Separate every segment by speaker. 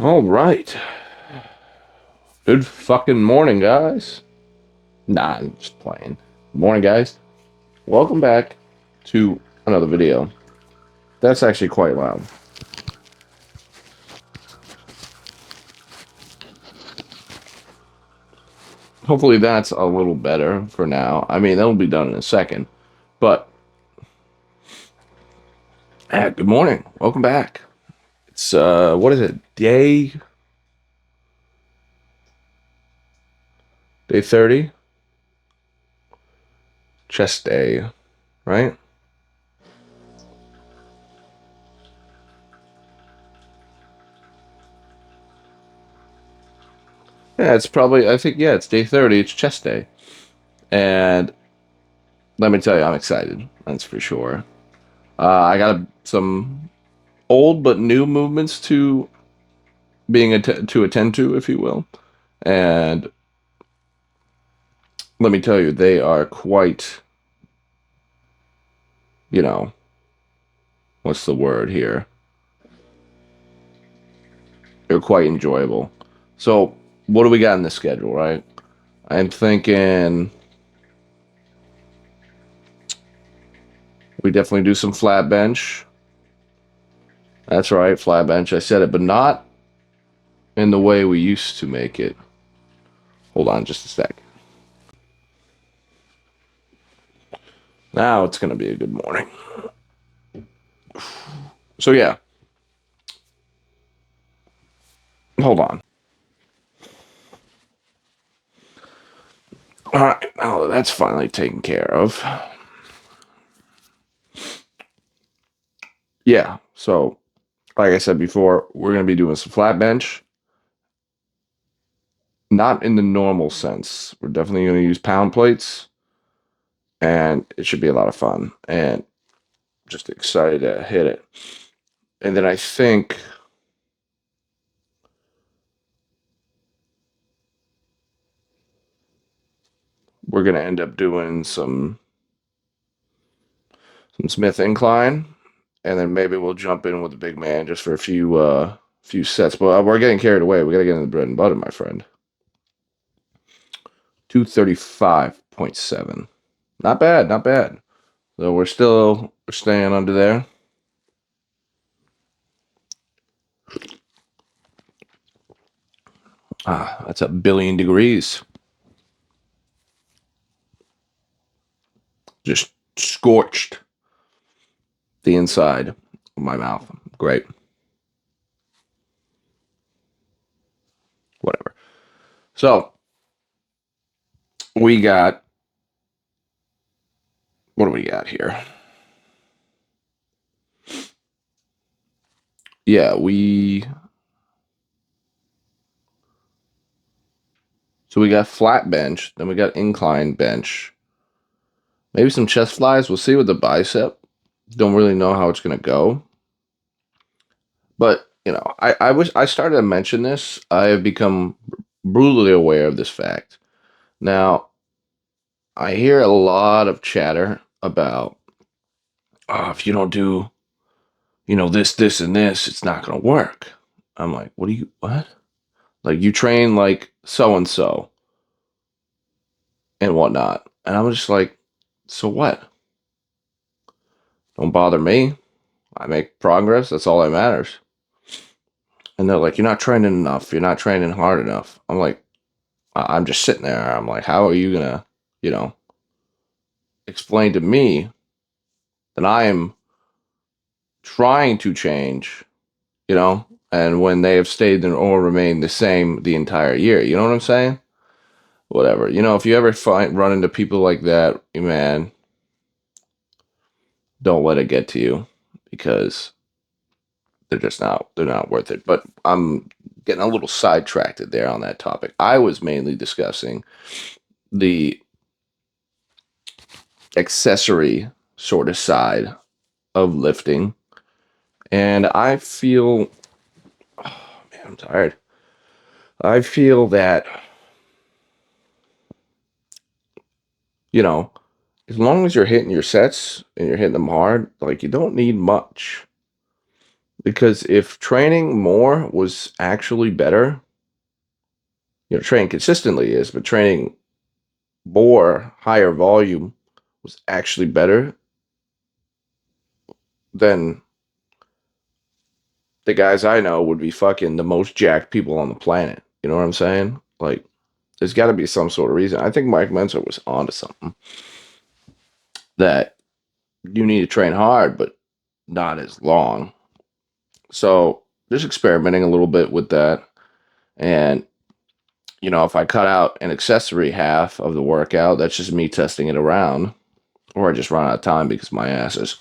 Speaker 1: All right. Good fucking morning, guys. Nah, I'm just playing. Morning, guys. Welcome back to another video. That's actually quite loud. Hopefully that's a little better for now. I mean, that'll be done in a second. But, good morning. Welcome back. It's, what is it? Day 30? Chest day, right? Yeah, it's probably, I think, yeah, it's day 30. It's chest day. And let me tell you, I'm excited. That's for sure. I got some old but new movements to to attend to, if you will. And let me tell you, they are quite, you know, what's the word here? They're quite enjoyable. So, what do we got in the schedule, right? I'm thinking we definitely do some flat bench. That's right, flat bench. I said it, but not in the way we used to make it. Hold on just a sec. Now it's going to be a good morning. So, yeah, hold on. All right, now that's finally taken care of. Yeah, so like I said before, we're going to be doing some flat bench, not in the normal sense. We're definitely going to use pound plates, and it should be a lot of fun. And just excited to hit it. And then I think we're going to end up doing some Smith incline, and then maybe we'll jump in with the big man just for a few sets. But we're getting carried away. We got to get into the bread and butter, my friend. 235.7. Not bad, not bad. So we're staying under there. Ah, that's a billion degrees. Just scorched the inside of my mouth. Great. Whatever. So we got, what do we got here? Yeah, so we got flat bench, then we got incline bench. Maybe some chest flies. We'll see with the bicep. Don't really know how it's gonna go. But I wish I started to mention this. I have become brutally aware of this fact. Now, I hear a lot of chatter about, oh, if you don't do, this, and this, it's not going to work. I'm like, what? Like, you train like so and so and whatnot. And I'm just like, so what? Don't bother me. I make progress. That's all that matters. And they're like, you're not training enough. You're not training hard enough. I'm like, I'm just sitting there. I'm like, how are you going to, you know, explain to me that I am trying to change, and when they have stayed or remained the same the entire year? You know what I'm saying? Whatever. If you ever run into people like that, man, don't let it get to you, because they're not worth it. But I'm getting a little sidetracked there on that topic. I was mainly discussing the accessory sort of side of lifting, and I feel, oh man, I'm tired. I feel that, you know, as long as you're hitting your sets and you're hitting them hard, like, you don't need much. Because if training more was actually better, training consistently is, but training more, higher volume was actually better, then the guys I know would be fucking the most jacked people on the planet. You know what I'm saying? Like, there's got to be some sort of reason. I think Mike Menzer was onto something that you need to train hard, but not as long. So just experimenting a little bit with that. And, if I cut out an accessory half of the workout, that's just me testing it around. Or I just run out of time because my ass is,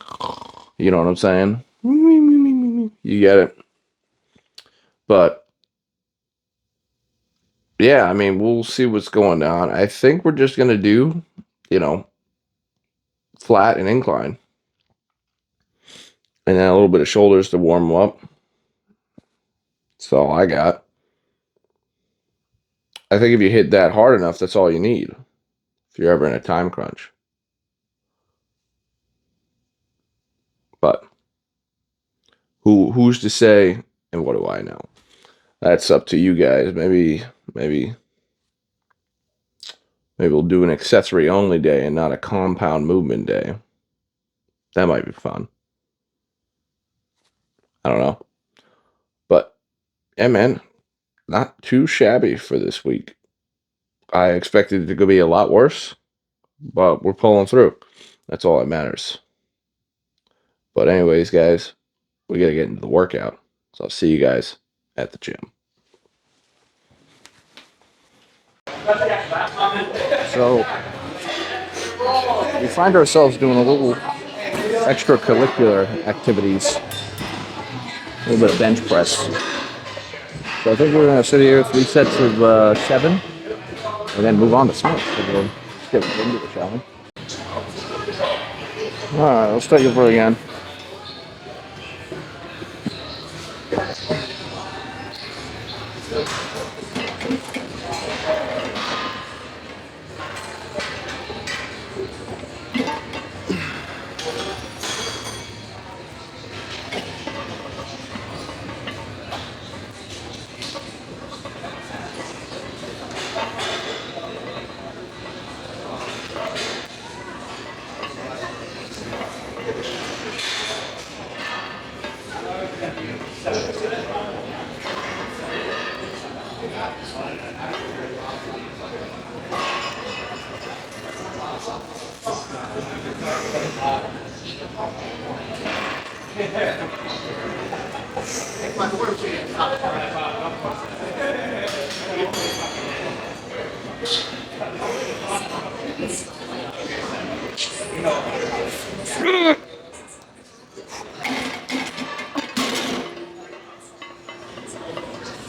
Speaker 1: you know what I'm saying? You get it. But yeah, I mean, we'll see what's going on. I think we're just going to do, you know, flat and incline. And then a little bit of shoulders to warm them up. That's all I got. I think if you hit that hard enough, that's all you need if you're ever in a time crunch. But who's to say, and what do I know? That's up to you guys. Maybe we'll do an accessory only day and not a compound movement day. That might be fun. I don't know. But yeah, man, not too shabby for this week. I expected it to be a lot worse, but we're pulling through. That's all that matters. But anyways, guys, we got to get into the workout. So I'll see you guys at the gym. So we find ourselves doing a little extracurricular activities, a little bit of bench press. So I think we're going to sit here 3 sets of 7 and then move on to Smith. So we'll get into it, shall we? All right, let's take it for again.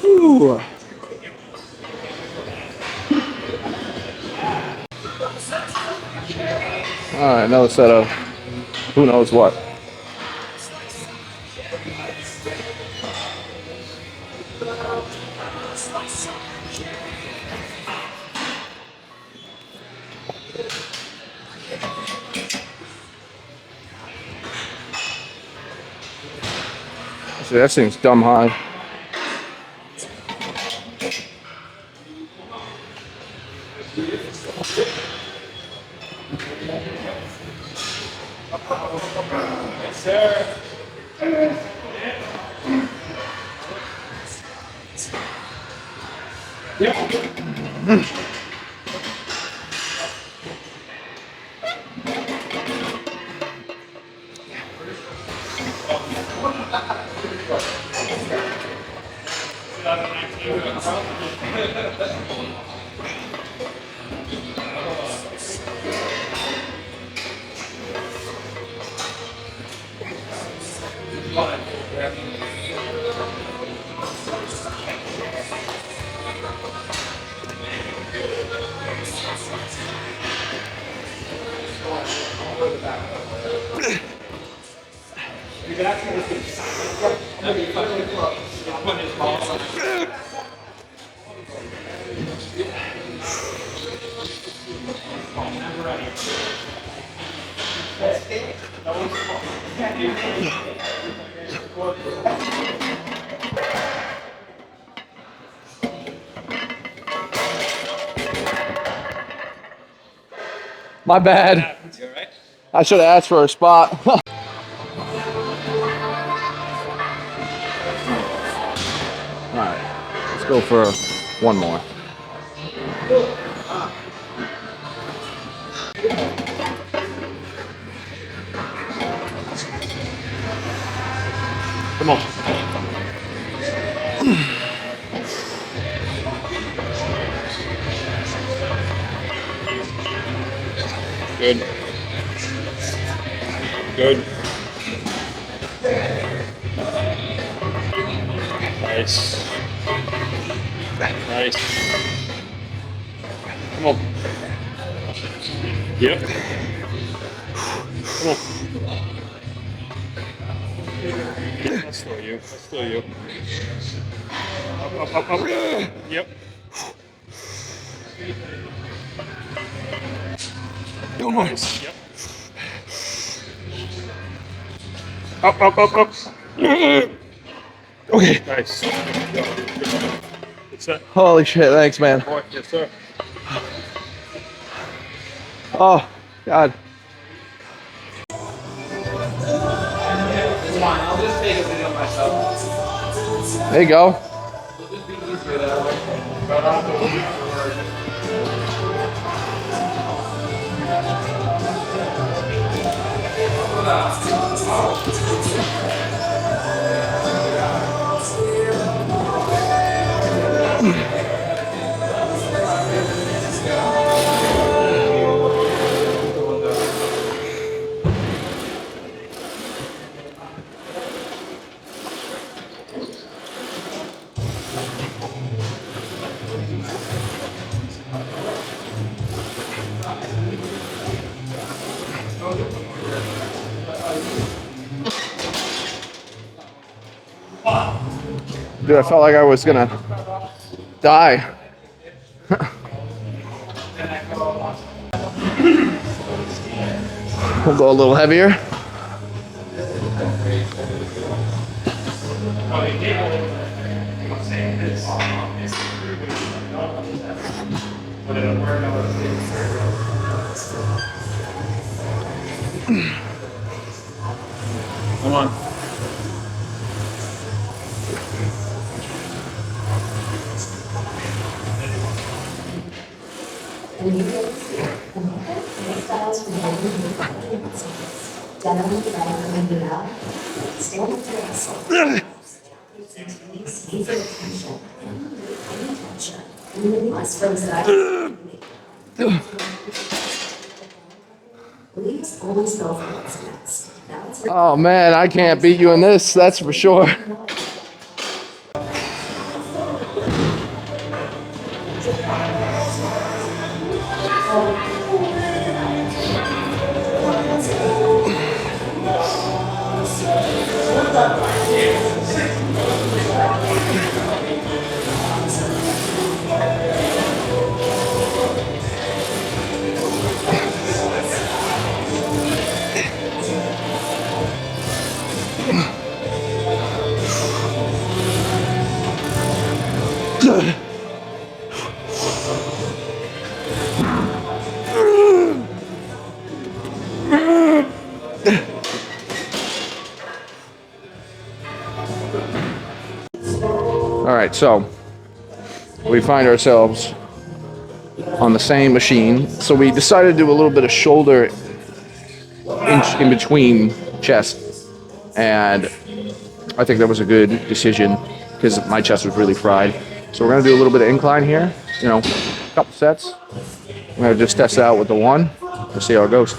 Speaker 1: Ooh. All right, another set of who knows what. See, that seems dumb high. Yes, sir. My bad.
Speaker 2: You all right?
Speaker 1: I should have asked for a spot. All right, let's go for one more.
Speaker 2: Come on. Good. Good. Nice. Nice. Come on. Yep. Come on. Yeah, that's still you. That's still you. Up, up, up, up. Yep. Nice. Yep. Up, up, up, up.
Speaker 1: Okay.
Speaker 2: Nice. It's that.
Speaker 1: Holy shit, thanks, man.
Speaker 2: Boy, yes, sir.
Speaker 1: Oh, God.
Speaker 3: I'll just take a video myself.
Speaker 1: There you go.
Speaker 3: It'll just be easier that way.
Speaker 1: Dude, I felt like I was gonna die. We'll go a little heavier.
Speaker 2: Come on.
Speaker 1: Oh man, I can't beat you in this, that's for sure. All right, so we find ourselves on the same machine. So we decided to do a little bit of shoulder in between chest, and I think that was a good decision because my chest was really fried. So we're gonna do a little bit of incline here, you know, a couple sets. I'm gonna just test it out with the one. We'll see how it goes.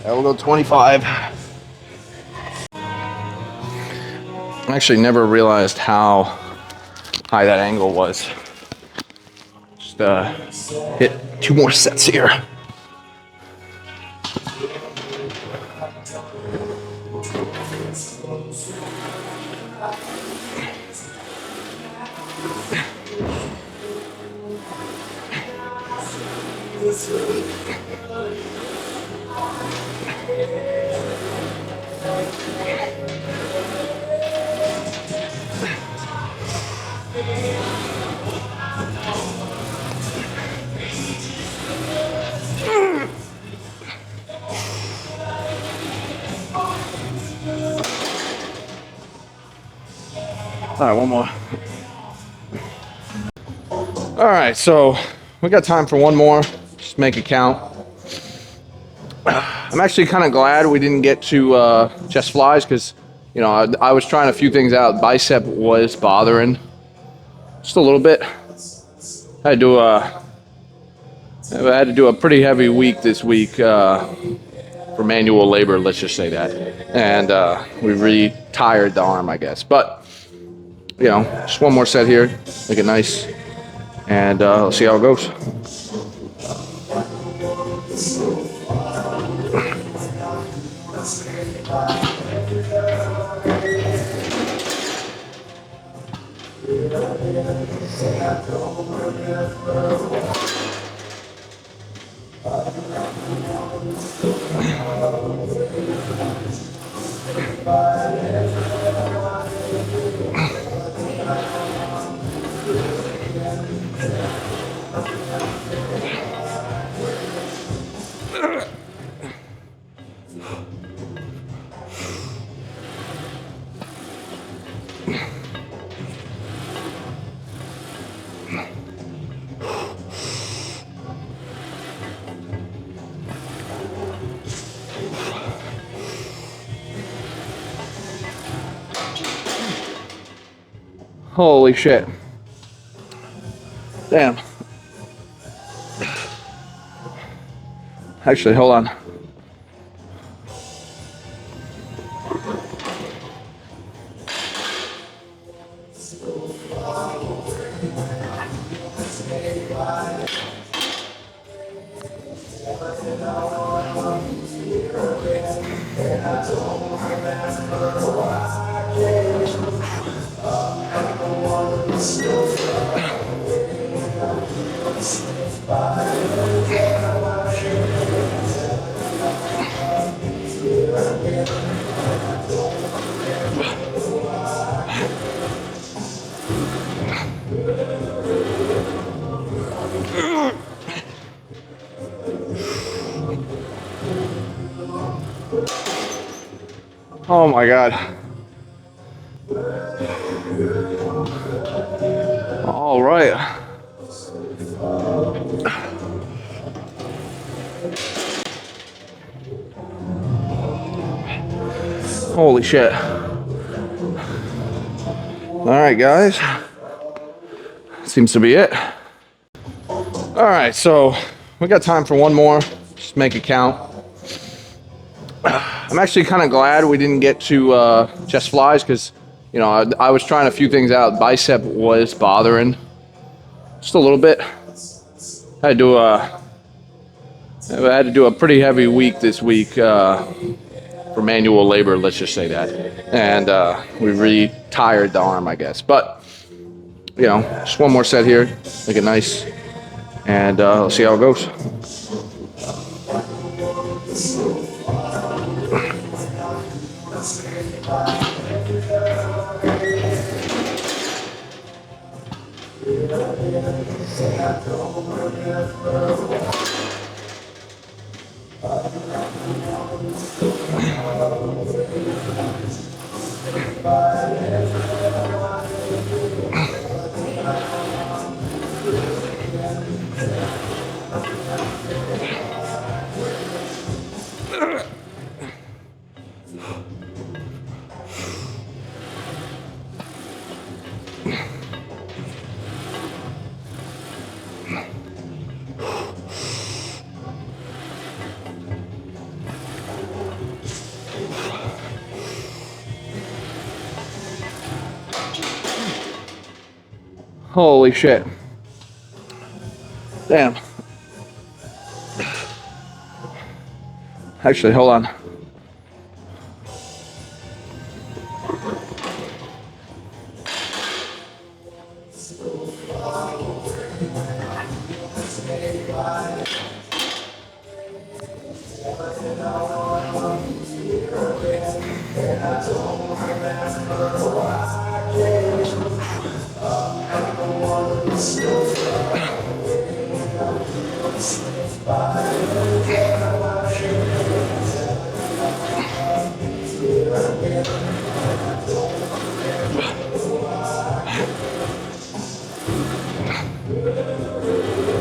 Speaker 1: Yeah, we'll go 25. I actually never realized how high that angle was. Just hit 2 more sets here. All right, one more. All right, so we got time for one more. Just make it count. I'm actually kind of glad we didn't get to chest flies because, you know, I was trying a few things out. Bicep was bothering just a little bit. I had to do a pretty heavy week this week for manual labor. Let's just say that, and we really tired the arm, I guess. But you know, just one more set here, make it nice, and let's see how it goes. Holy shit. Damn. Actually, hold on. Oh my God. All right. Holy shit. All right, guys. Seems to be it. All right, so we got time for one more. Just make it count. I'm actually kind of glad we didn't get to chest flies because, you know, I was trying a few things out. Bicep was bothering just a little bit. I had to do a pretty heavy week this week for manual labor. Let's just say that, and we really tired the arm, I guess. But you know, just one more set here, make it nice, and let's see how it goes. Holy shit. Damn. Actually, hold on.